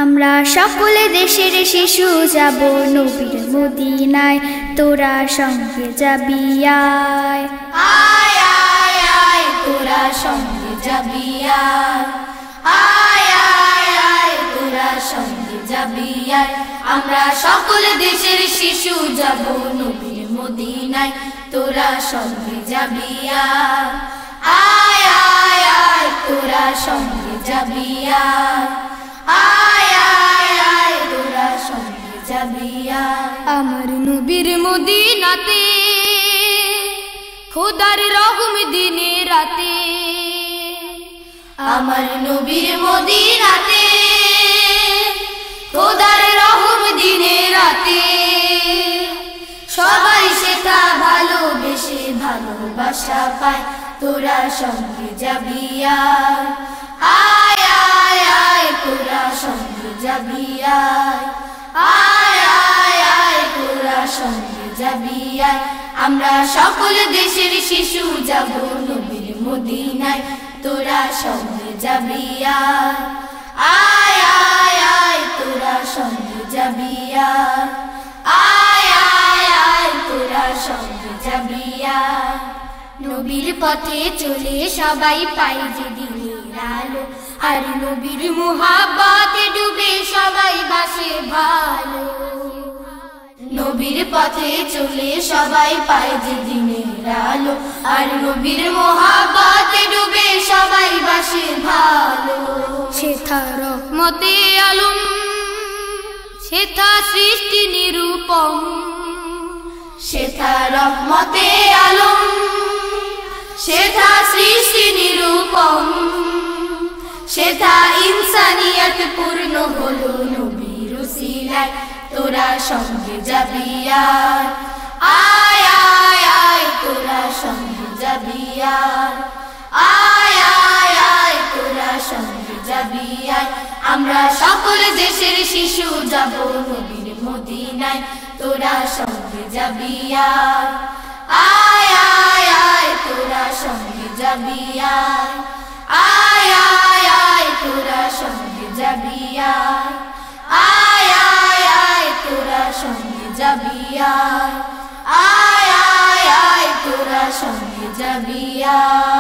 আমরা সকলে দেশের শিশু যাব নবীর মদিনায়, তোরা সঙ্গে যাবি আয়। আয় আয় আয় তোরা সঙ্গে যাবি আয়। আয় আয় আয় তোরা সঙ্গে যাবি আয়। আমরা সকলে দেশের শিশু যাব নবীর মদিনায়, তোরা সঙ্গে যাবি আয়। আয় আয় আয় তোরা সঙ্গে যাবি আয়। আয় আয় আয় তোরা সঙ্গে যাবি আয়। আমার নবীর মদিনাতে খোদার রহম দিনে রাতে, আমার নবীর মদিনাতে খোদার রহম দিনে রাতে, সবাই সেটা ভালোবেসে ভালোবাসা পায়, তোরা সঙ্গে যাবি আয়। আয় আয় আয় তোরা সঙ্গে যাবি আয়। আয় আয় আয় তোরা সঙ্গে যাবি আয়। আমরা সকল দেশের শিশু যাব নবীর মদিনায়, তোরা সঙ্গে যাবি আয়। আয় আয় আয় তোরা সঙ্গে যাবি আয়। আয় আয় আয় তোরা সঙ্গে যাবি আয়। নবীর পথে চলে সবাই পাই যে দিনের আলো, আর নবীর মুহাব্বতে ডুবে সবাই বাসে ভালো। নবীর পথে চলে সবাই পায় যে দিনের আলো, আর নবীর মুহাব্বতে ডুবে সবাই বাসে ভালো। সেথা রহমতে আলম, সেথা সৃষ্টি নিরূপম, সেথা রহমতে আলম, সেথা সৃষ্টি নিরূপম, সেথা ইনসানিয়ত পূর্ণ হলো নবীর উসিলায়, তোরা সঙ্গে যাবি আয়। আয় আয় আয় তোরা সঙ্গে যাবি আয়। আয় আয় আয় তোরা সঙ্গে যাবি আয়। আমরা সকল দেশের শিশু যাব নবীর মদিনায়, তোরা সঙ্গে যাবি আয়। আয় আয় আয় তোরা সঙ্গে যাবি আয়। আয় আয় আয় তোরা সঙ্গে যাবি আয়। আয় আয় আয় তোরা সঙ্গে যাবি আয়। আয় আয় আয় তোরা সঙ্গে যাবি আয়।